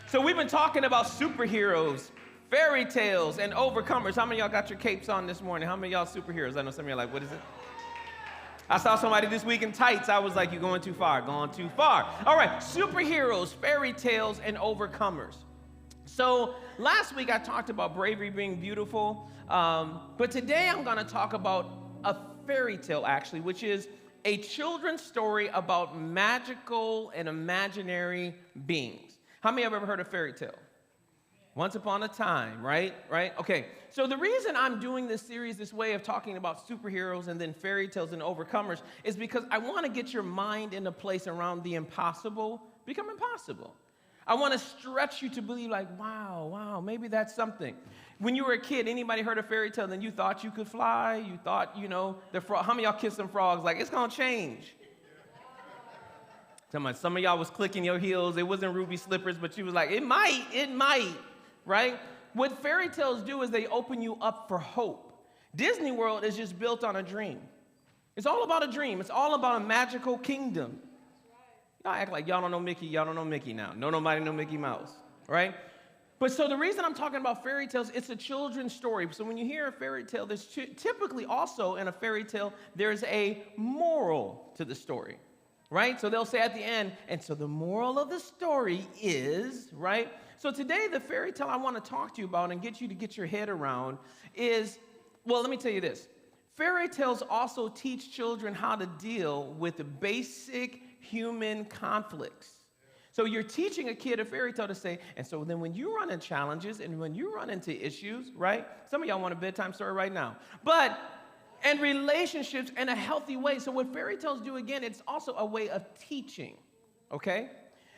So we've been talking about superheroes, fairy tales, and overcomers. How many of y'all got your capes on this morning? How many of y'all superheroes? I know some of y'all are like, what is it? I saw somebody this week in tights. I was like, you're going too far, going too far. All right, superheroes, fairy tales, and overcomers. So last week I talked about bravery being beautiful, but today I'm going to talk about a fairy tale, actually, which is a children's story about magical and imaginary beings. How many have ever heard a fairy tale? Once upon a time, right? Okay, so the reason I'm doing this series this way of talking about superheroes and then fairy tales and overcomers is because I want to get your mind in a place around the impossible becoming possible. I want to stretch you to believe like, wow, maybe that's something. When you were a kid, anybody heard a fairy tale, then you thought you could fly? You thought, the frog. How many of y'all kissed some frogs? Like, it's going to change. Some of y'all was clicking your heels. It wasn't ruby slippers, but you was like, it might, right? What fairy tales do is they open you up for hope. Disney World is just built on a dream. It's all about a dream. It's all about a magical kingdom. Y'all act like y'all don't know Mickey. Y'all don't know Mickey now. Nobody know Mickey Mouse, right? But so the reason I'm talking about fairy tales, it's a children's story. So when you hear a fairy tale, there's typically also in a fairy tale, there's a moral to the story. Right? So they'll say at the end, and so the moral of the story is, right? So today, the fairy tale I want to talk to you about and get you to get your head around is, well, let me tell you this. Fairy tales also teach children how to deal with the basic human conflicts. So you're teaching a kid a fairy tale to say, and so then when you run into challenges and when you run into issues, right? Some of y'all want a bedtime story right now. And relationships in a healthy way. So what fairy tales do, again, it's also a way of teaching, okay?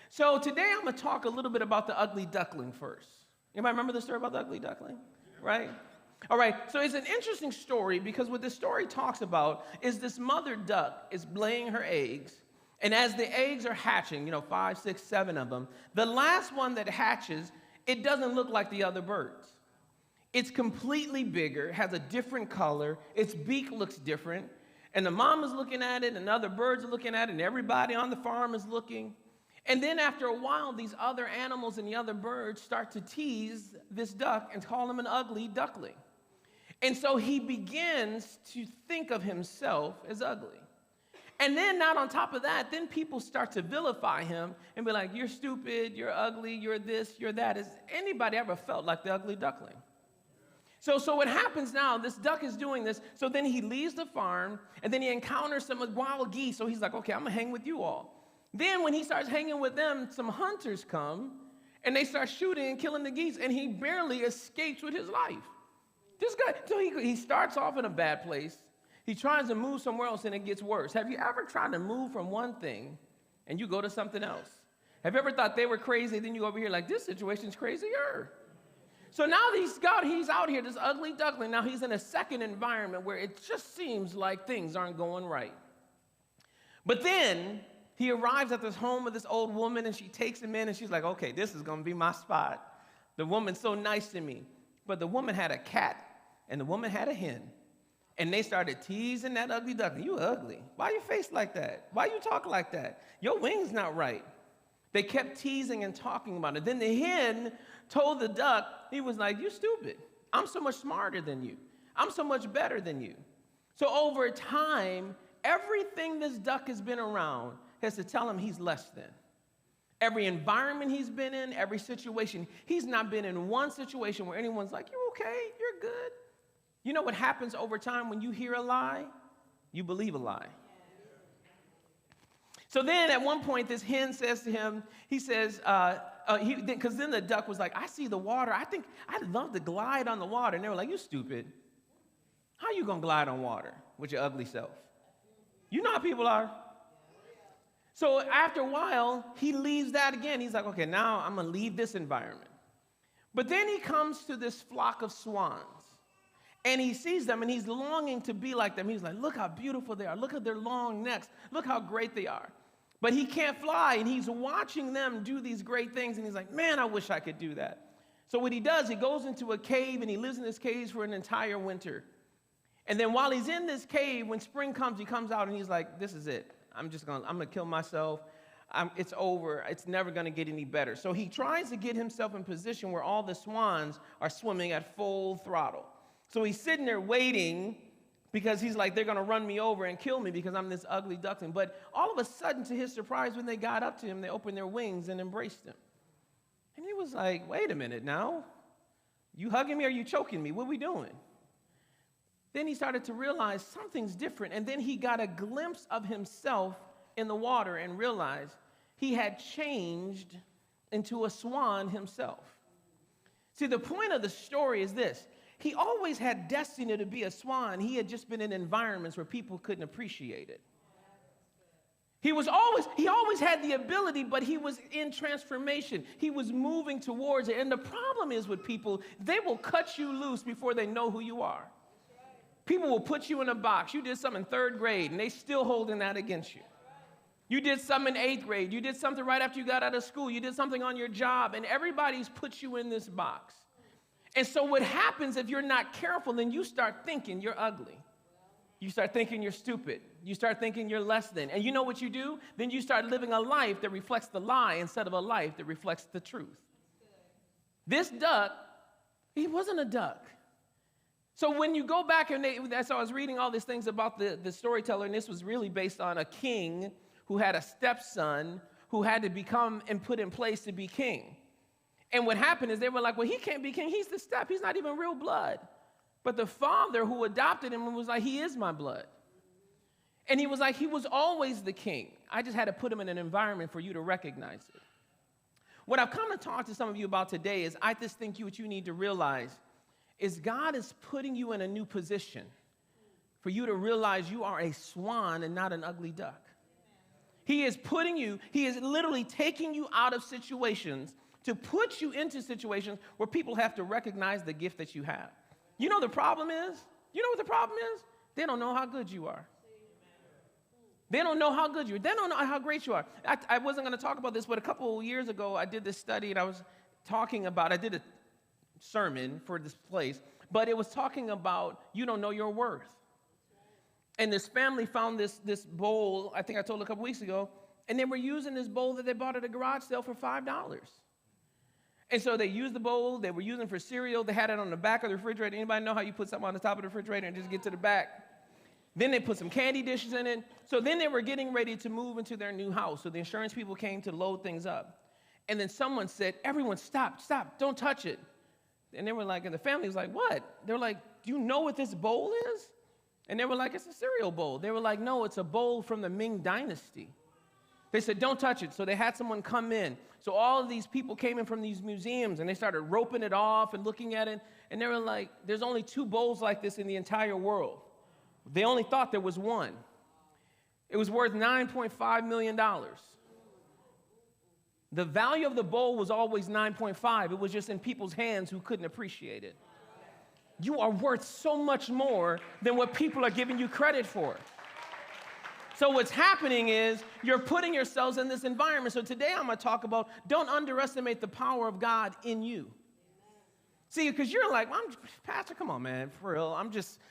So today I'm going to talk a little bit about the ugly duckling first. Anybody remember the story about the ugly duckling? Right? All right, so it's an interesting story because what this story talks about is this mother duck is laying her eggs, and as the eggs are hatching, 5, 6, 7 of them, the last one that hatches, it doesn't look like the other birds. It's completely bigger, has a different color, its beak looks different, and the mom is looking at it, and other birds are looking at it, and everybody on the farm is looking. And then after a while, these other animals and the other birds start to tease this duck and call him an ugly duckling. And so he begins to think of himself as ugly. And then not on top of that, then people start to vilify him and be like, you're stupid, you're ugly, you're this, you're that. Has anybody ever felt like the ugly duckling? So what happens now, this duck is doing this, so then he leaves the farm, and then he encounters some wild geese, so he's like, okay, I'm going to hang with you all. Then when he starts hanging with them, some hunters come, and they start shooting and killing the geese, and he barely escapes with his life. This guy, so he starts off in a bad place. He tries to move somewhere else, and it gets worse. Have you ever tried to move from one thing, and you go to something else? Have you ever thought they were crazy, then you go over here like, this situation's crazier? So now he's out here, this ugly duckling. Now he's in a second environment where it just seems like things aren't going right. But then he arrives at this home of this old woman, and she takes him in, and she's like, okay, this is going to be my spot. The woman's so nice to me. But the woman had a cat, and the woman had a hen. And they started teasing that ugly duckling. You ugly. Why you face like that? Why you talk like that? Your wing's not right. They kept teasing and talking about it. Then the hen told the duck, he was like, you stupid. I'm so much smarter than you. I'm so much better than you. So over time, everything this duck has been around has to tell him he's less than. Every environment he's been in, every situation, he's not been in one situation where anyone's like, you okay? You're good. You know what happens over time when you hear a lie? You believe a lie. So then at one point, this hen says to him, he says, because then the duck was like, I see the water. I think I'd love to glide on the water. And they were like, you stupid. How you going to glide on water with your ugly self? You know how people are. So after a while, he leaves that again. He's like, okay, now I'm going to leave this environment. But then he comes to this flock of swans. And he sees them, and he's longing to be like them. He's like, look how beautiful they are. Look at their long necks. Look how great they are. But he can't fly, and he's watching them do these great things, and he's like, man, I wish I could do that. So what he does, he goes into a cave, and he lives in this cave for an entire winter. And then while he's in this cave, when spring comes, he comes out, and he's like, this is it. I'm gonna kill myself. It's over. It's never going to get any better. So he tries to get himself in position where all the swans are swimming at full throttle. So he's sitting there waiting because he's like, they're going to run me over and kill me because I'm this ugly duckling. But all of a sudden, to his surprise, when they got up to him, they opened their wings and embraced him. And he was like, wait a minute now. You hugging me or you choking me? What are we doing? Then he started to realize something's different. And then he got a glimpse of himself in the water and realized he had changed into a swan himself. See, the point of the story is this. He always had destiny to be a swan. He had just been in environments where people couldn't appreciate it. He always had the ability, but he was in transformation. He was moving towards it. And the problem is with people, they will cut you loose before they know who you are. People will put you in a box. You did something in 3rd grade, and they still holding that against you. You did something in 8th grade. You did something right after you got out of school. You did something on your job, and everybody's put you in this box. And so what happens if you're not careful, then you start thinking you're ugly. You start thinking you're stupid. You start thinking you're less than. And you know what you do? Then you start living a life that reflects the lie instead of a life that reflects the truth. This duck, he wasn't a duck. So when you go back, and so I was reading all these things about the storyteller, and this was really based on a king who had a stepson who had to become and put in place to be king. And what happened is they were like, well, he can't be king. He's the step. He's not even real blood. But the father who adopted him was like, he is my blood. And he was like, he was always the king. I just had to put him in an environment for you to recognize it. What I've come to talk to some of you about today is I just think what you need to realize is God is putting you in a new position for you to realize you are a swan and not an ugly duck. He is literally taking you out of situations to put you into situations where people have to recognize the gift that you have. You know the problem is? You know what the problem is? They don't know how good you are. They don't know how good you are. They don't know how great you are. I wasn't going to talk about this, but a couple of years ago, I did this study, and I did a sermon for this place, but it was talking about you don't know your worth. And this family found this bowl, I think I told a couple weeks ago, and they were using this bowl that they bought at a garage sale for $5. And so they used the bowl, they were using it for cereal, they had it on the back of the refrigerator. Anybody know how you put something on the top of the refrigerator and just get to the back? Then they put some candy dishes in it. So then they were getting ready to move into their new house. So the insurance people came to load things up. And then someone said, everyone stop, don't touch it. And they were like, and the family was like, what? They were like, do you know what this bowl is? And they were like, it's a cereal bowl. They were like, no, it's a bowl from the Ming Dynasty. They said, don't touch it. So they had someone come in. So all of these people came in from these museums, and they started roping it off and looking at it. And they were like, there's only 2 bowls like this in the entire world. They only thought there was one. It was worth $9.5 million. The value of the bowl was always 9.5. It was just in people's hands who couldn't appreciate it. You are worth so much more than what people are giving you credit for. So what's happening is you're putting yourselves in this environment. So today I'm going to talk about don't underestimate the power of God in you. See, because you're like, Pastor, come on, man, for real.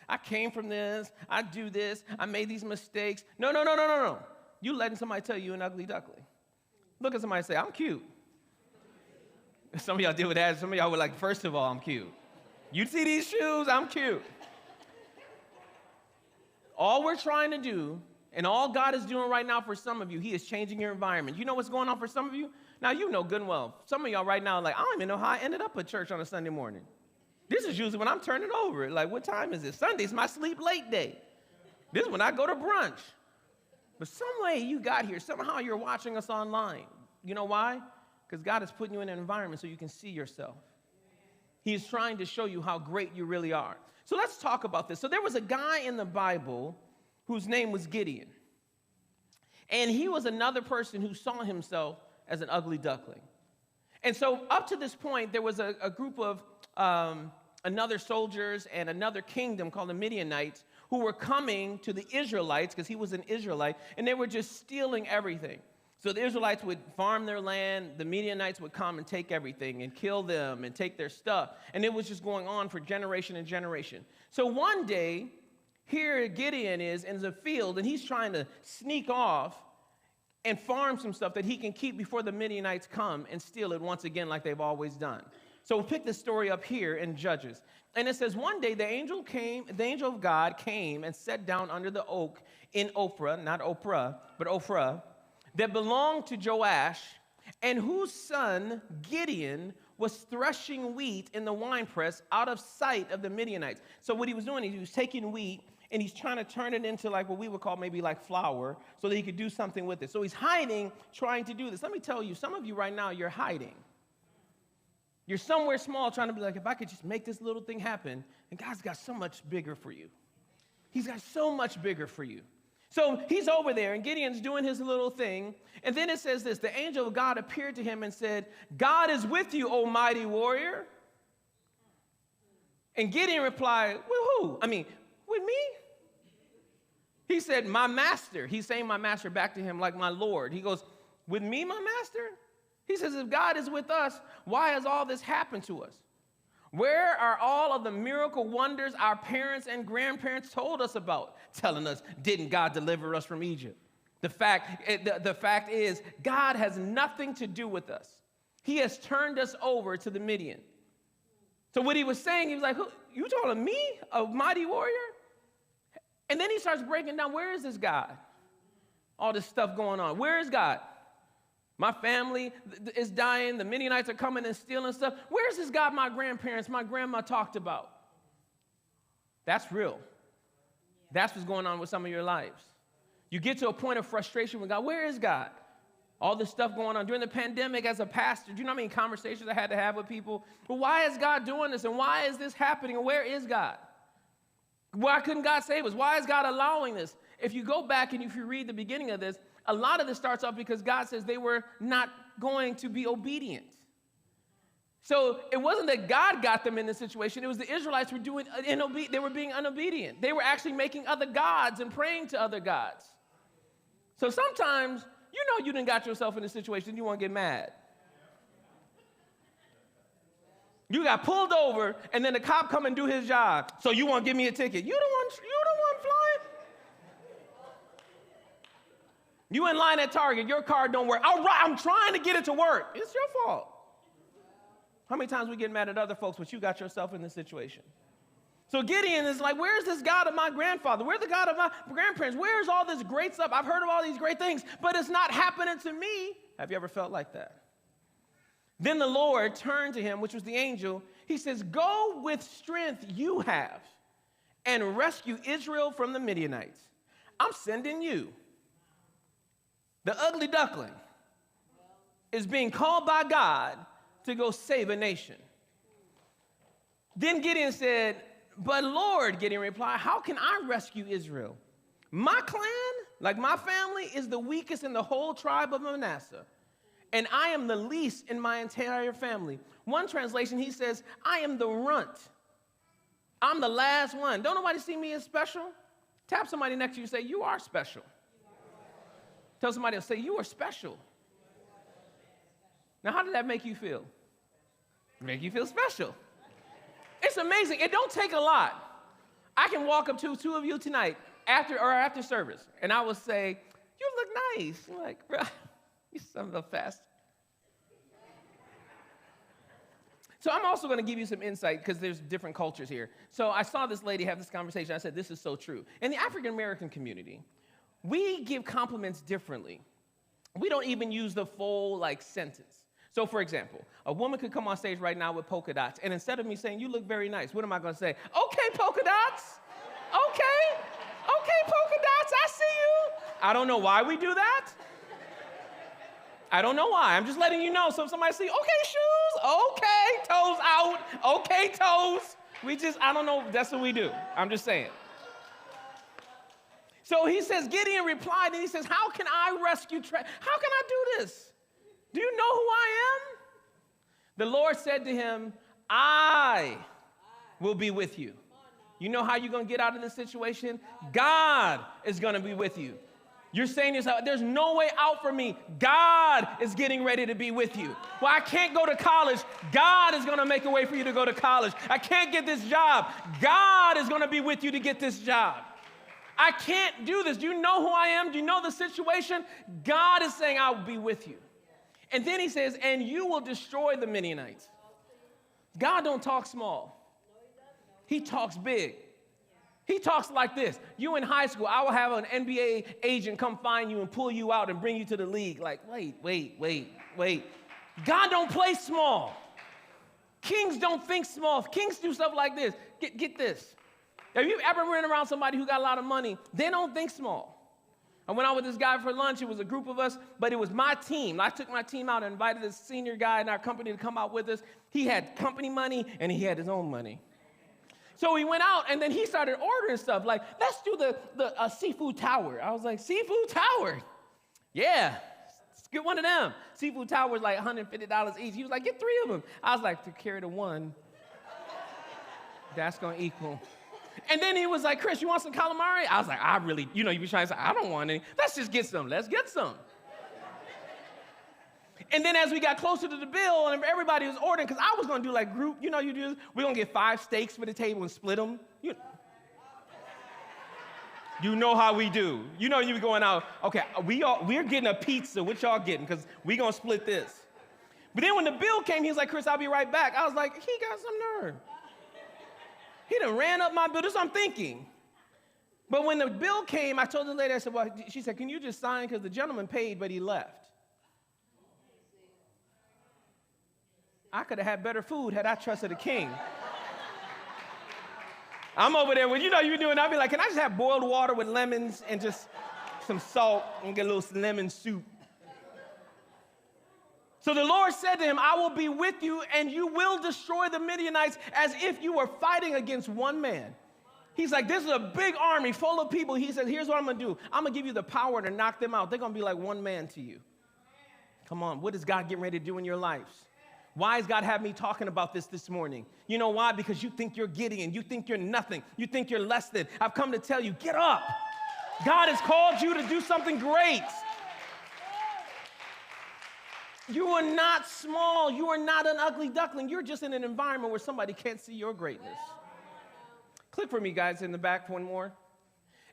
I came from this. I do this. I made these mistakes. No. You letting somebody tell you an ugly duckling. Look at somebody and say, I'm cute. Some of y'all deal with that. Some of y'all were like, first of all, I'm cute. You see these shoes? I'm cute. All we're trying to do, and all God is doing right now for some of you, he is changing your environment. You know what's going on for some of you? Now, you know good and well. Some of y'all right now are like, I don't even know how I ended up at church on a Sunday morning. This is usually when I'm turning over. Like, what time is it? Sunday's my sleep late day. This is when I go to brunch. But some way you got here. Somehow you're watching us online. You know why? Because God is putting you in an environment so you can see yourself. He is trying to show you how great you really are. So let's talk about this. So there was a guy in the Bible whose name was Gideon. And he was another person who saw himself as an ugly duckling. And so up to this point, there was a group of another soldiers and another kingdom called the Midianites who were coming to the Israelites, because he was an Israelite, and they were just stealing everything. So the Israelites would farm their land, the Midianites would come and take everything and kill them and take their stuff. And it was just going on for generation and generation. So one day, here Gideon is in the field, and he's trying to sneak off, and farm some stuff that he can keep before the Midianites come and steal it once again like they've always done. So we'll pick this story up here in Judges. And it says, one day the angel of God came and sat down under the oak in Ophrah, not Oprah, but Ophrah, that belonged to Joash, and whose son Gideon was threshing wheat in the winepress out of sight of the Midianites. So what he was doing, he was taking wheat, and he's trying to turn it into like what we would call maybe like flour so that he could do something with it. So he's hiding, trying to do this. Let me tell you, some of you right now, you're hiding. You're somewhere small trying to be like, if I could just make this little thing happen, and God's got so much bigger for you. He's got so much bigger for you. So he's over there, and Gideon's doing his little thing. And then it says this, the angel of God appeared to him and said, God is with you, O mighty warrior. And Gideon replied, with who? With me? He said, my master. He's saying my master back to him like my Lord. He goes, with me, my master? He says, if God is with us, why has all this happened to us? Where are all of the miracle wonders our parents and grandparents told us about, telling us, didn't God deliver us from Egypt? The fact is, God has nothing to do with us. He has turned us over to the Midian. So what he was saying, he was like, you telling me, a mighty warrior? And then he starts breaking down, where is this God? All this stuff going on. Where is God? My family is dying. The Midianites are coming and stealing stuff. Where's this God my grandparents, my grandma talked about? That's real. That's what's going on with some of your lives. You get to a point of frustration with God. Where is God? All this stuff going on. During the pandemic as a pastor, do you know how many conversations I had to have with people? Well, why is God doing this? And why is this happening? And where is God? Why couldn't God save us? Why is God allowing this? If you go back and if you read the beginning of this, a lot of this starts off because God says they were not going to be obedient. So it wasn't that God got them in this situation. It was the Israelites were they were being unobedient. They were actually making other gods and praying to other gods. So sometimes, you done got yourself in a situation you want to get mad. You got pulled over, and then the cop come and do his job. So you want to give me a ticket. You don't want flying. You in line at Target, your car don't work. All right, I'm trying to get it to work. It's your fault. How many times we get mad at other folks, but you got yourself in this situation? So Gideon is like, where's this God of my grandfather? Where's the God of my grandparents? Where's all this great stuff? I've heard of all these great things, but it's not happening to me. Have you ever felt like that? Then the Lord turned to him, which was the angel. He says, go with strength you have and rescue Israel from the Midianites. I'm sending you. The ugly duckling is being called by God to go save a nation. Then Gideon said, but Lord, Gideon replied, how can I rescue Israel? My clan, like my family, is the weakest in the whole tribe of Manasseh. And I am the least in my entire family. One translation, he says, I am the runt. I'm the last one. Don't nobody see me as special? Tap somebody next to you and say, you are special. Tell somebody else, say, you are special. Now, how did that make you feel? Make you feel special. It's amazing. It don't take a lot. I can walk up to two of you tonight after service, and I will say, you look nice. You're like, bro, you son of a fast. So I'm also going to give you some insight because there's different cultures here. So I saw this lady have this conversation. I said, this is so true. In the African-American community, we give compliments differently. We don't even use the full, sentence. So, for example, a woman could come on stage right now with polka dots, and instead of me saying, you look very nice, what am I going to say? Okay, polka dots. Okay, polka dots, I see you. I don't know why we do that. I don't know why. I'm just letting you know. So if somebody see, okay, shoes, okay, toes out, okay, toes. I don't know, that's what we do. I'm just saying. So he says, Gideon replied, and he says, how can I rescue, how can I do this? Do you know who I am? The Lord said to him, I will be with you. You know how you're going to get out of this situation? God is going to be with you. You're saying to yourself, there's no way out for me. God is getting ready to be with you. Well, I can't go to college. God is going to make a way for you to go to college. I can't get this job. God is going to be with you to get this job. I can't do this. Do you know who I am? Do you know the situation? God is saying, I will be with you. And then he says, and you will destroy the Midianites. God don't talk small. He talks big. He talks like this. You in high school, I will have an NBA agent come find you and pull you out and bring you to the league. Like, wait. God don't play small. Kings don't think small. Kings do stuff like this. Get this. Have you ever been around somebody who got a lot of money? They don't think small. I went out with this guy for lunch. It was a group of us, but it was my team. I took my team out and invited this senior guy in our company to come out with us. He had company money, and he had his own money. So we went out, and then he started ordering stuff. Like, let's do the seafood tower. I was like, seafood tower? Yeah, let's get one of them. Seafood tower is like $150 each. He was like, get 3 of them. I was like, to carry the one, that's going to equal. And then he was like, Chris, you want some calamari? I was like, you be trying to say, I don't want any. Let's just get some. Let's get some. And then as we got closer to the bill and everybody was ordering, because I was going to do like group, you do this. We're going to get 5 steaks for the table and split them. You know how we do. You be going out, okay, we're getting a pizza. What y'all getting? Because we're going to split this. But then when the bill came, he was like, Chris, I'll be right back. I was like, he got some nerve. He done ran up my bill. This is what I'm thinking. But when the bill came, I told the lady, I said, well, she said, can you just sign? Because the gentleman paid, but he left. I could have had better food had I trusted a king. I'm over there, when you're doing, I'll be like, can I just have boiled water with lemons and just some salt and get a little lemon soup? So the Lord said to him, I will be with you, and you will destroy the Midianites as if you were fighting against one man. He's like, this is a big army full of people. He said, here's what I'm going to do. I'm going to give you the power to knock them out. They're going to be like one man to you. Come on, what is God getting ready to do in your lives? Why is God having me talking about this morning? You know why? Because you think you're Gideon. You think you're nothing. You think you're less than. I've come to tell you, get up. God has called you to do something great. You are not small. You are not an ugly duckling. You're just in an environment where somebody can't see your greatness. Click for me, guys, in the back one more.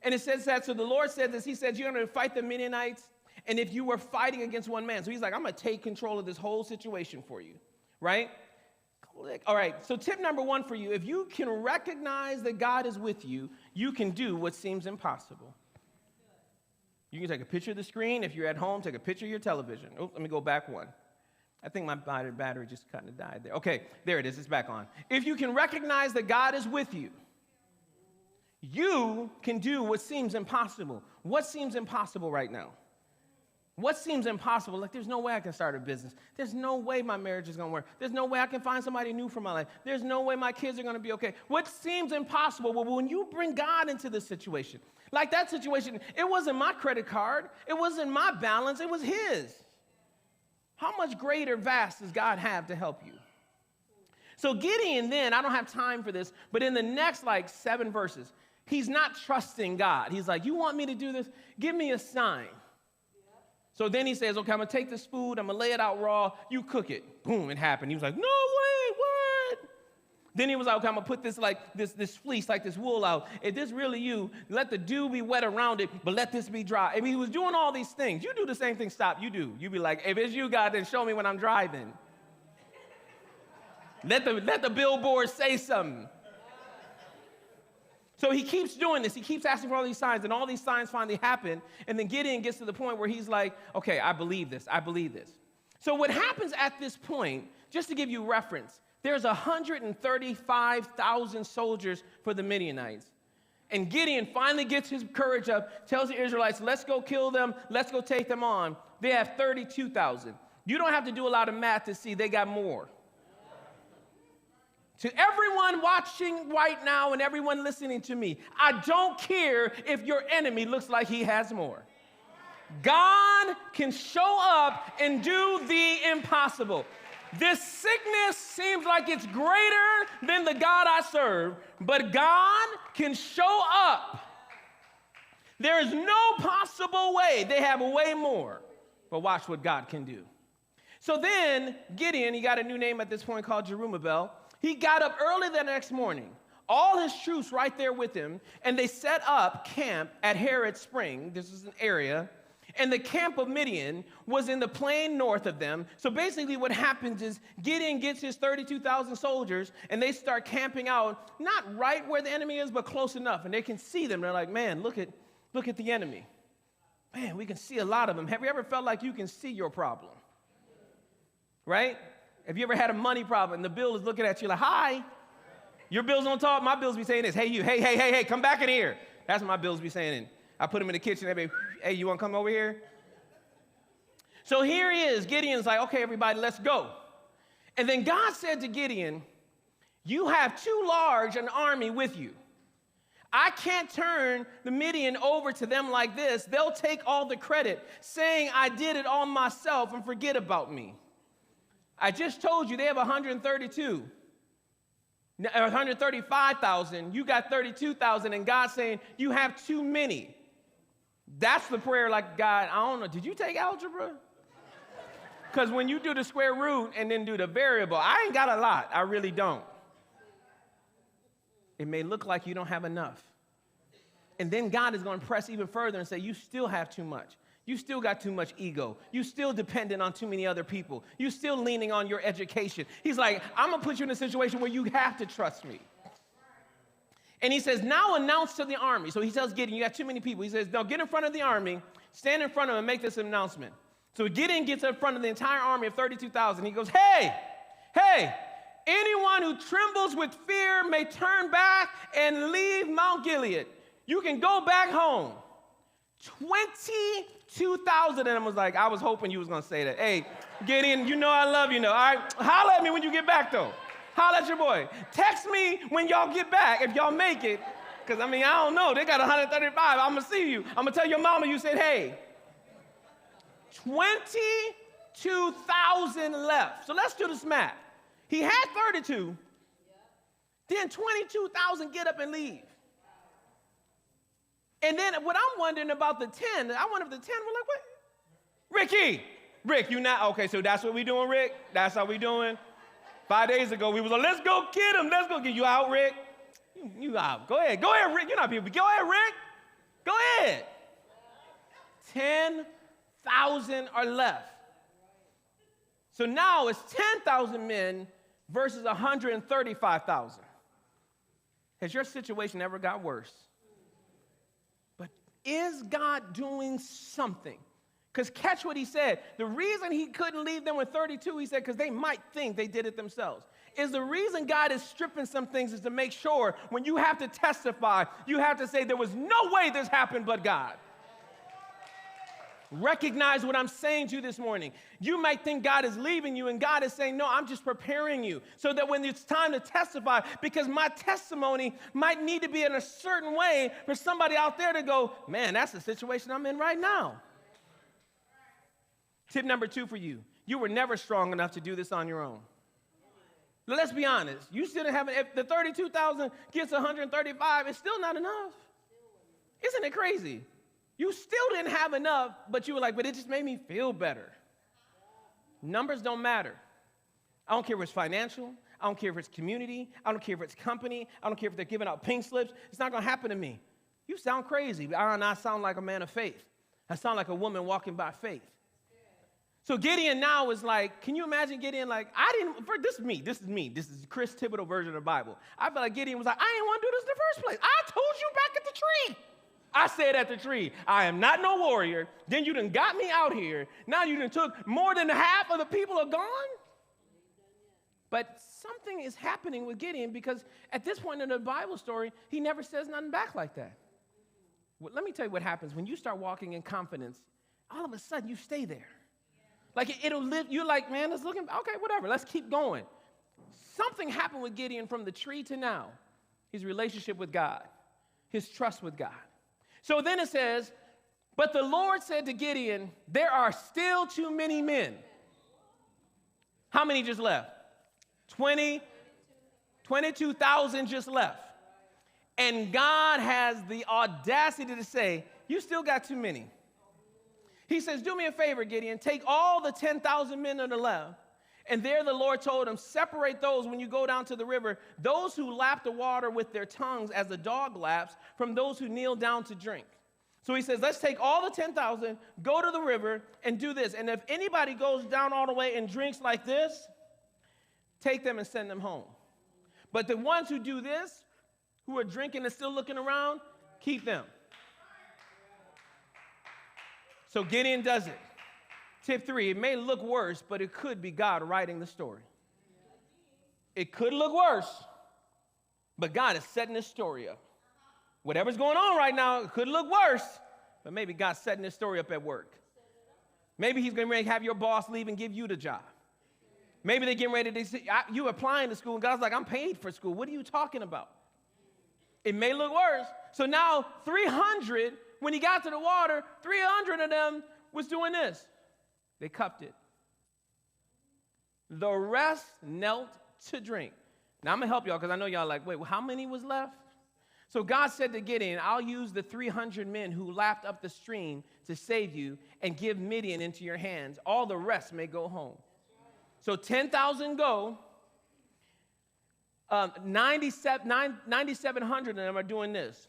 And it says that, so the Lord said this. He said, you're going to fight the Midianites, and if you were fighting against one man. So he's like, I'm going to take control of this whole situation for you, right? Click. All right, so tip number 1 for you, if you can recognize that God is with you, you can do what seems impossible. You can take a picture of the screen. If you're at home, take a picture of your television. Oh, let me go back one. I think my battery just kind of died there. Okay, there it is. It's back on. If you can recognize that God is with you, you can do what seems impossible. What seems impossible right now? What seems impossible? Like, there's no way I can start a business. There's no way my marriage is going to work. There's no way I can find somebody new for my life. There's no way my kids are going to be okay. What seems impossible? Well, when you bring God into this situation, like that situation, it wasn't my credit card. It wasn't my balance. It was his. How much greater, vast does God have to help you? So Gideon then, I don't have time for this, but in the next 7 verses, he's not trusting God. He's like, you want me to do this? Give me a sign. So then he says, okay, I'm going to take this food. I'm going to lay it out raw. You cook it. Boom, it happened. He was like, no way, what? Then he was like, okay, I'm going to put this fleece, this wool out. If this really you, let the dew be wet around it, but let this be dry. I mean, he was doing all these things. You do the same thing. Stop. You do. You be like, if it's you, God, then show me when I'm driving. Let the billboard say something. So he keeps doing this. He keeps asking for all these signs, and all these signs finally happen. And then Gideon gets to the point where he's like, okay, I believe this. I believe this. So what happens at this point, just to give you reference, there's 135,000 soldiers for the Midianites. And Gideon finally gets his courage up, tells the Israelites, let's go kill them. Let's go take them on. They have 32,000. You don't have to do a lot of math to see they got more. To everyone watching right now and everyone listening to me, I don't care if your enemy looks like he has more. God can show up and do the impossible. This sickness seems like it's greater than the God I serve, but God can show up. There is no possible way. They have way more. But watch what God can do. So then Gideon, he got a new name at this point called Jerubbaal. He got up early the next morning, all his troops right there with him, and they set up camp at Herod's Spring. This is an area. And the camp of Midian was in the plain north of them. So basically what happens is Gideon gets his 32,000 soldiers, and they start camping out, not right where the enemy is, but close enough. And they can see them. They're like, man, look at the enemy. Man, we can see a lot of them. Have you ever felt like you can see your problem? Right? Have you ever had a money problem, and the bill is looking at you like, hi. Your bills don't talk. My bills be saying this. Hey, you. Hey, come back in here. That's what my bills be saying. And I put them in the kitchen. They be, hey, you want to come over here? So here he is. Gideon's like, okay, everybody, let's go. And then God said to Gideon, you have too large an army with you. I can't turn the Midian over to them like this. They'll take all the credit, saying I did it all myself and forget about me. I just told you they have 135,000. You got 32,000, and God's saying you have too many. That's the prayer, like, God, I don't know. Did you take algebra? Because when you do the square root and then do the variable, I ain't got a lot. I really don't. It may look like you don't have enough. And then God is going to press even further and say, you still have too much. You still got too much ego. You still dependent on too many other people. You still leaning on your education. He's like, I'm going to put you in a situation where you have to trust me. And he says, now announce to the army. So he tells Gideon, you got too many people. He says, now get in front of the army, stand in front of them and make this announcement. So Gideon gets in front of the entire army of 32,000. He goes, hey, anyone who trembles with fear may turn back and leave Mount Gilead. You can go back home. 22,000 of them was like, I was hoping you was going to say that. Hey, Gideon, you know I love you. All right, holla at me when you get back, though. Holla at your boy. Text me when y'all get back, if y'all make it. Because, I don't know. They got 135. I'm going to see you. I'm going to tell your mama you said, hey. 22,000 left. So let's do this math. He had 32. Then 22,000 get up and leave. And then what I'm wondering about the 10, I wonder if the 10 were like, what? Rick, you not? Okay, so that's what we doing, Rick? That's how we doing? 5 days ago, we was like, let's go get him. Let's go get you out, Rick. You out. Go ahead, Rick. You're not people. Go ahead, Rick. Go ahead. 10,000 are left. So now it's 10,000 men versus 135,000. Has your situation ever got worse? But is God doing something? Because catch what he said. The reason he couldn't leave them with 32, he said, because they might think they did it themselves. Is the reason God is stripping some things is to make sure when you have to testify, you have to say there was no way this happened but God. Recognize what I'm saying to you this morning. You might think God is leaving you, and God is saying, no, I'm just preparing you so that when it's time to testify, because my testimony might need to be in a certain way for somebody out there to go, man, that's the situation I'm in right now. Tip number 2 for you. You were never strong enough to do this on your own. Now, let's be honest. You still didn't have, if the 32,000 gets 135, it's still not enough. Isn't it crazy? You still didn't have enough, but you were like, but it just made me feel better. Numbers don't matter. I don't care if it's financial. I don't care if it's community. I don't care if it's company. I don't care if they're giving out pink slips. It's not going to happen to me. You sound crazy. I sound like a man of faith. I sound like a woman walking by faith. So Gideon now is like, can you imagine Gideon like, this is me. This is Chris Thibodeaux version of the Bible. I feel like Gideon was like, I didn't want to do this in the first place. I told you back at the tree. I said at the tree, I am not no warrior. Then you done got me out here. Now you done took more than half of the people are gone. But something is happening with Gideon because at this point in the Bible story, he never says nothing back like that. Well, let me tell you what happens. When you start walking in confidence, all of a sudden you stay there. Like it'll live, you're like, man, let's look, okay, whatever, let's keep going. Something happened with Gideon from the tree to now. His relationship with God, his trust with God. So then it says, but the Lord said to Gideon, there are still too many men. How many just left? 22,000 just left. And God has the audacity to say, you still got too many. He says, do me a favor, Gideon. Take all the 10,000 men on the left And there the Lord told him, separate those when you go down to the river, those who lap the water with their tongues as the dog laps, from those who kneel down to drink. So he says, let's take all the 10,000, go to the river, and do this. And if anybody goes down all the way and drinks like this, take them and send them home. But the ones who do this, who are drinking and still looking around, keep them. So Gideon does it. Tip 3, it may look worse, but it could be God writing the story. It could look worse, but God is setting this story up. Whatever's going on right now, it could look worse, but maybe God's setting this story up at work. Maybe he's getting ready to have your boss leave and give you the job. Maybe they're getting ready to say, you applying to school, and God's like, I'm paid for school. What are you talking about? It may look worse. So now 300, when he got to the water, 300 of them was doing this. They cupped it. The rest knelt to drink. Now, I'm going to help y'all because I know y'all like, wait, how many was left? So God said to Gideon, I'll use the 300 men who lapped up the stream to save you and give Midian into your hands. All the rest may go home. So 10,000 go. 9,700 of them are doing this.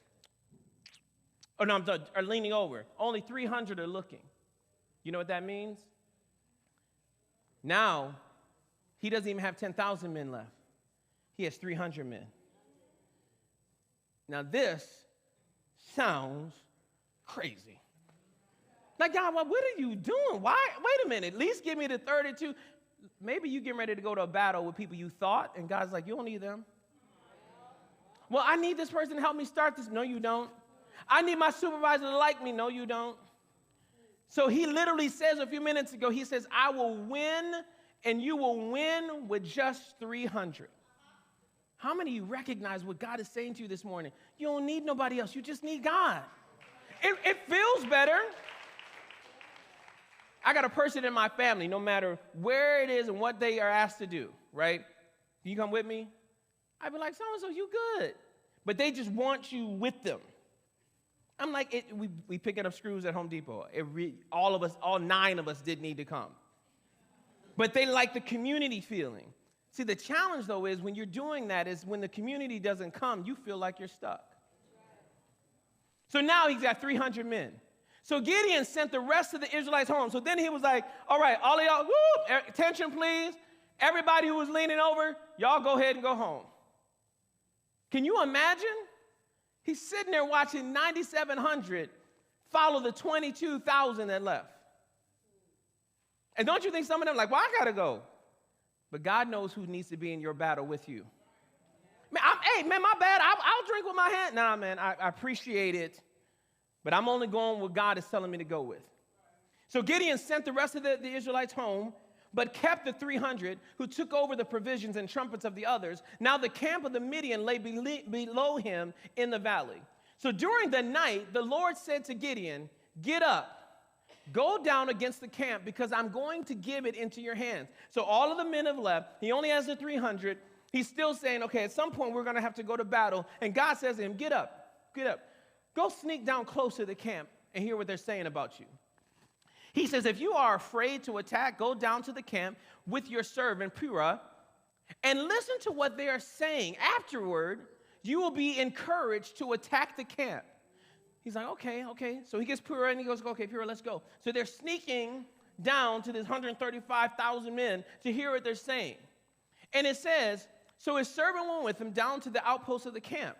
Oh, no, are leaning over. Only 300 are looking. You know what that means? Now, he doesn't even have 10,000 men left. He has 300 men. Now, this sounds crazy. Like, God, what are you doing? Why? Wait a minute. At least give me the 32. Maybe you getting ready to go to a battle with people you thought, and God's like, you don't need them. Well, I need this person to help me start this. No, you don't. I need my supervisor to like me. No, you don't. So he literally says a few minutes ago, he says, I will win, and you will win with just 300. How many of you recognize what God is saying to you this morning? You don't need nobody else. You just need God. It feels better. I got a person in my family, no matter where it is and what they are asked to do, right? Can you come with me? I'd be like, so-and-so, you good. But they just want you with them. I'm like, we picking up screws at Home Depot. All of us, all 9 of us did need to come. But they like the community feeling. See, the challenge, though, is when you're doing that is when the community doesn't come, you feel like you're stuck. So now he's got 300 men. So Gideon sent the rest of the Israelites home. So then he was like, all right, all of y'all, attention, please. Everybody who was leaning over, y'all go ahead and go home. Can you imagine? He's sitting there watching 9,700 follow the 22,000 that left. And don't you think some of them like, well, I got to go. But God knows who needs to be in your battle with you. Man, my bad. I'll drink with my hand. Nah, man, I appreciate it. But I'm only going where God is telling me to go with. So Gideon sent the rest of the Israelites home, but kept the 300 who took over the provisions and trumpets of the others. Now the camp of the Midian lay below him in the valley. So during the night, the Lord said to Gideon, get up. Go down against the camp because I'm going to give it into your hands. So all of the men have left. He only has the 300. He's still saying, okay, at some point we're going to have to go to battle. And God says to him, get up, get up. Go sneak down close to the camp and hear what they're saying about you. He says, if you are afraid to attack, go down to the camp with your servant Purah and listen to what they are saying. Afterward, you will be encouraged to attack the camp. He's like, okay. So he gets Purah and he goes, okay, Purah, let's go. So they're sneaking down to this 135,000 men to hear what they're saying. And it says, so his servant went with him down to the outpost of the camp.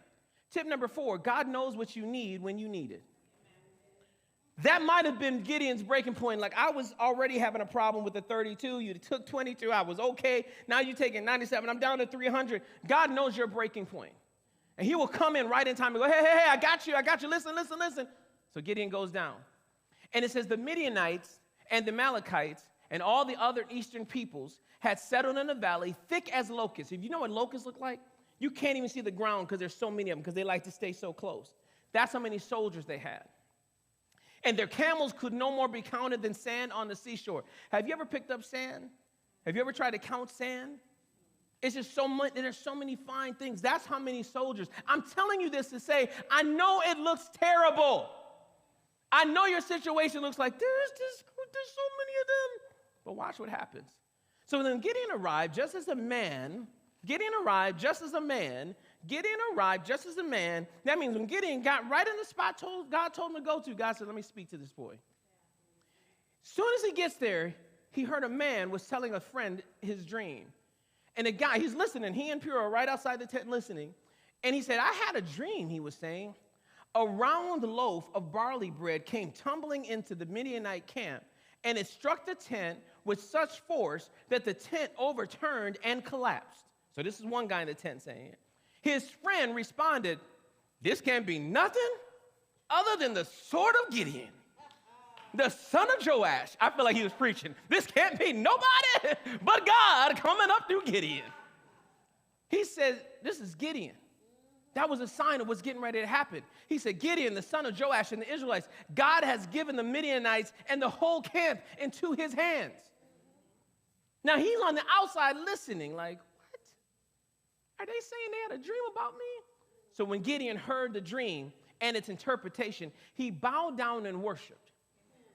Tip number 4, God knows what you need when you need it. That might have been Gideon's breaking point. Like, I was already having a problem with the 32. You took 22. I was okay. Now you're taking 97. I'm down to 300. God knows your breaking point. And he will come in right in time and go, hey, I got you. Listen. So Gideon goes down. And it says the Midianites and the Amalekites and all the other eastern peoples had settled in the valley thick as locusts. If you know what locusts look like, you can't even see the ground because there's so many of them because they like to stay so close. That's how many soldiers they had. And their camels could no more be counted than sand on the seashore. Have you ever picked up sand? Have you ever tried to count sand? It's just so much, there's so many fine things. That's how many soldiers. I'm telling you this to say, I know it looks terrible. I know your situation looks like, there's so many of them. But watch what happens. So then Gideon arrived just as a man. Gideon arrived just as a man. Gideon arrived just as a man. That means when Gideon got right in the spot God told him to go to, God said, let me speak to this boy. As soon as he gets there, he heard a man was telling a friend his dream. And a guy, he's listening. He and Pure are right outside the tent listening. And he said, I had a dream, he was saying. A round loaf of barley bread came tumbling into the Midianite camp, and it struck the tent with such force that the tent overturned and collapsed. So this is one guy in the tent saying it. His friend responded, this can't be nothing other than the sword of Gideon, the son of Joash. I feel like he was preaching. This can't be nobody but God coming up through Gideon. He said, this is Gideon. That was a sign of what's getting ready to happen. He said, Gideon, the son of Joash, and the Israelites, God has given the Midianites and the whole camp into his hands. Now, he's on the outside listening, like, what? Are they saying they had a dream about me? So when Gideon heard the dream and its interpretation, he bowed down and worshiped.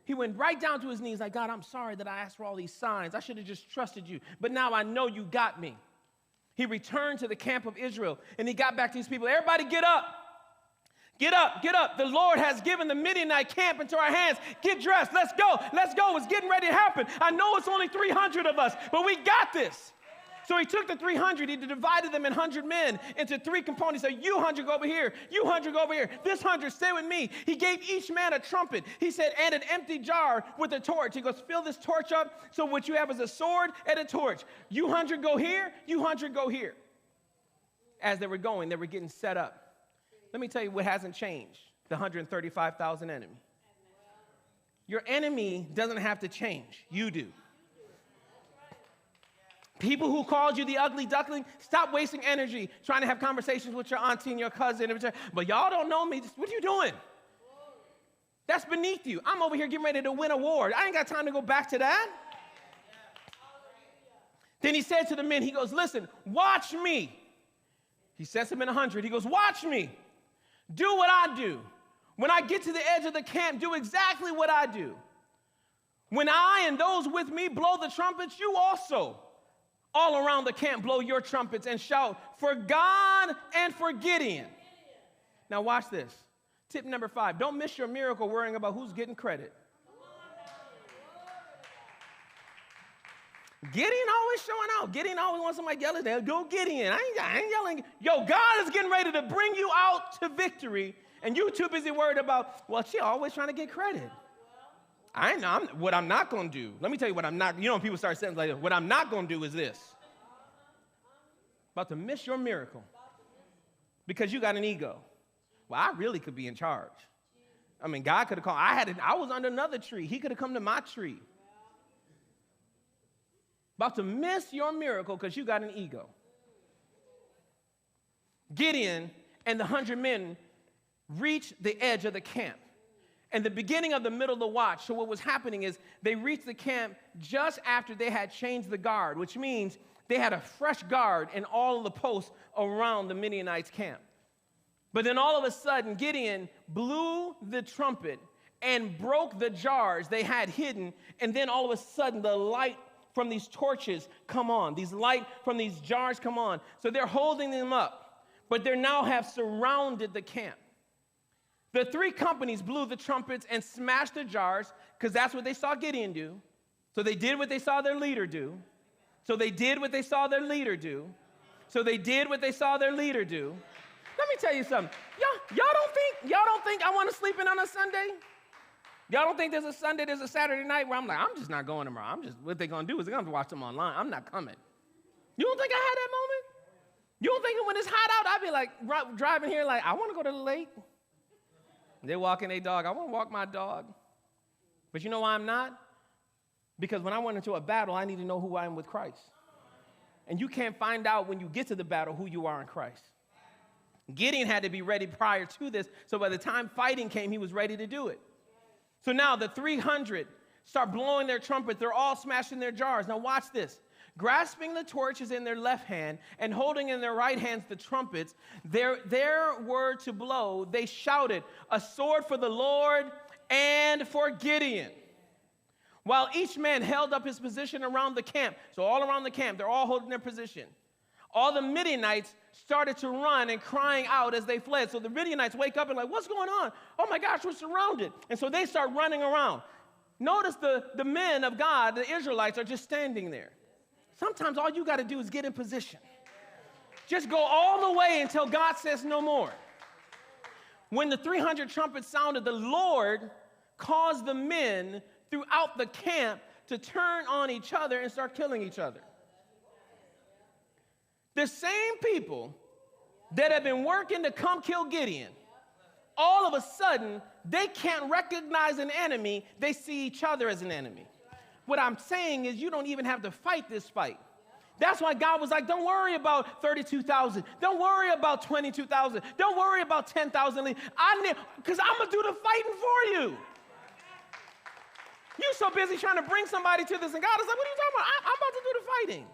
He went right down to his knees, like, God, I'm sorry that I asked for all these signs. I should have just trusted you, but now I know you got me. He returned to the camp of Israel, and he got back to his people. Everybody get up. Get up, get up. The Lord has given the Midianite camp into our hands. Get dressed. Let's go. Let's go. It's getting ready to happen. I know it's only 300 of us, but we got this. So he took the 300. He divided them in 100 men into 3 components. He said, you 100 go over here. You 100 go over here. This 100 stay with me. He gave each man a trumpet. He said, and an empty jar with a torch. He goes, fill this torch up. So what you have is a sword and a torch. You 100 go here. You 100 go here. As they were going, they were getting set up. Let me tell you what hasn't changed. The 135,000 enemy. Your enemy doesn't have to change. You do. People who called you the ugly duckling, stop wasting energy trying to have conversations with your auntie and your cousin. But y'all don't know me. What are you doing? That's beneath you. I'm over here getting ready to win an award. I ain't got time to go back to that. Then he said to the men, he goes, listen, watch me. He sets them in 100. He goes, watch me. Do what I do. When I get to the edge of the camp, do exactly what I do. When I and those with me blow the trumpets, you also all around the camp blow your trumpets and shout for God and for Gideon. Now watch this. Tip number 5, don't miss your miracle worrying about who's getting credit. Gideon always showing out. Gideon always wants somebody yelling there. Go Gideon. I ain't yelling. Yo, God is getting ready to bring you out to victory, and you too busy worried about, well, she always trying to get credit. I know what I'm not going to do. Let me tell you what I'm not. You know when people start saying like, what I'm not going to do is this. About to miss your miracle because you got an ego. Well, I really could be in charge. I mean, God could have called. I was under another tree. He could have come to my tree. About to miss your miracle because you got an ego. Gideon and the 100 men reached the edge of the camp. And the beginning of the middle of the watch, so what was happening is they reached the camp just after they had changed the guard, which means they had a fresh guard in all of the posts around the Midianites' camp. But then all of a sudden, Gideon blew the trumpet and broke the jars they had hidden, and then all of a sudden the light from these torches come on. These light from these jars come on. So they're holding them up, but they now have surrounded the camp. The 3 companies blew the trumpets and smashed the jars because that's what they saw Gideon do. So they did what they saw their leader do. So they did what they saw their leader do. So they did what they saw their leader do. Let me tell you something. Y'all don't think I want to sleep in on a Sunday? Y'all don't think there's a Sunday, there's a Saturday night where I'm like, I'm just not going tomorrow. What they're going to do is they're going to watch them online. I'm not coming. You don't think I had that moment? You don't think when it's hot out, I'd be like driving here like, I want to go to the lake. They're walking their dog. I want to walk my dog. But you know why I'm not? Because when I went into a battle, I need to know who I am with Christ. And you can't find out when you get to the battle who you are in Christ. Gideon had to be ready prior to this, so by the time fighting came, he was ready to do it. So now the 300 start blowing their trumpets. They're all smashing their jars. Now watch this. Grasping the torches in their left hand and holding in their right hands the trumpets, their word to blow, they shouted, a sword for the Lord and for Gideon. while each man held up his position around the camp. So all around the camp, they're all holding their position. All the Midianites started to run and crying out as they fled. So the Midianites wake up and like, what's going on? Oh my gosh, we're surrounded. And so they start running around. Notice the men of God, the Israelites, are just standing there. Sometimes all you got to do is get in position. Just go all the way until God says no more. When the 300 trumpets sounded, the Lord caused the men throughout the camp to turn on each other and start killing each other. The same people that have been working to come kill Gideon, all of a sudden, they can't recognize an enemy. They see each other as an enemy. What I'm saying is you don't even have to fight this fight. That's why God was like, don't worry about 32,000. Don't worry about 22,000. Don't worry about 10,000. Because I'm going to do the fighting for you. You're so busy trying to bring somebody to this, and God is like, what are you talking about? I'm about to do the fighting.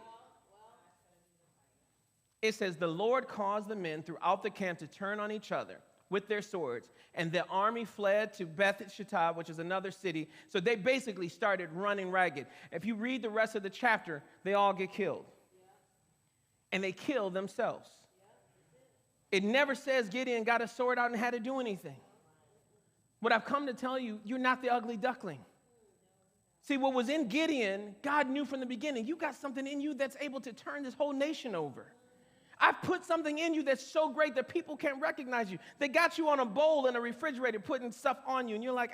It says, the Lord caused the men throughout the camp to turn on each other with their swords, and the army fled to Beth-Shittah, which is another city. So they basically started running ragged. If you read the rest of the chapter, they all get killed. And they kill themselves. It never says Gideon got a sword out and had to do anything. What I've come to tell you, you're not the ugly duckling. See, what was in Gideon, God knew from the beginning. You got something in you that's able to turn this whole nation over. I've put something in you that's so great that people can't recognize you. They got you on a bowl in a refrigerator putting stuff on you, and you're like,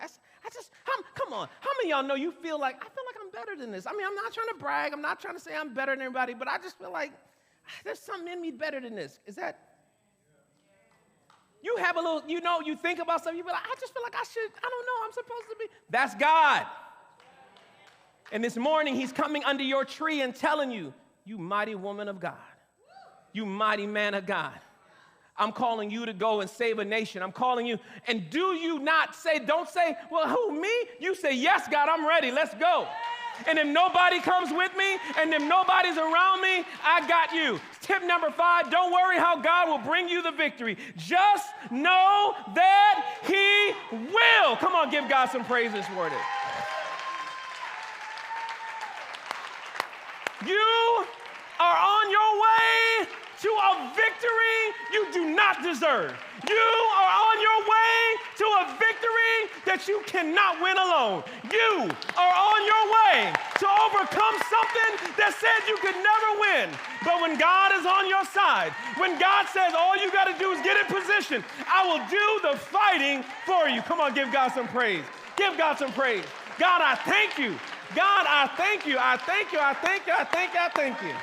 come on. How many of y'all know you feel like, I feel like I'm better than this? I mean, I'm not trying to brag. I'm not trying to say I'm better than everybody, but I just feel like there's something in me better than this. Is that? You have a little, you think about something, you be like, I just feel like I don't know, I'm supposed to be. That's God. And this morning, he's coming under your tree and telling you, you mighty woman of God. You mighty man of God. I'm calling you to go and save a nation. I'm calling you. And don't say, well, who, me? You say, yes, God, I'm ready. Let's go. And if nobody comes with me and if nobody's around me, I got you. Tip number 5, don't worry how God will bring you the victory. Just know that he will. Come on, give God some praise this morning. You are on your way to a victory you do not deserve. You are on your way to a victory that you cannot win alone. You are on your way to overcome something that said you could never win. But when God is on your side, when God says all you got to do is get in position, I will do the fighting for you. Come on, give God some praise. Give God some praise. God, I thank you. God, I thank you. I thank you. I thank you. I thank you. I thank you.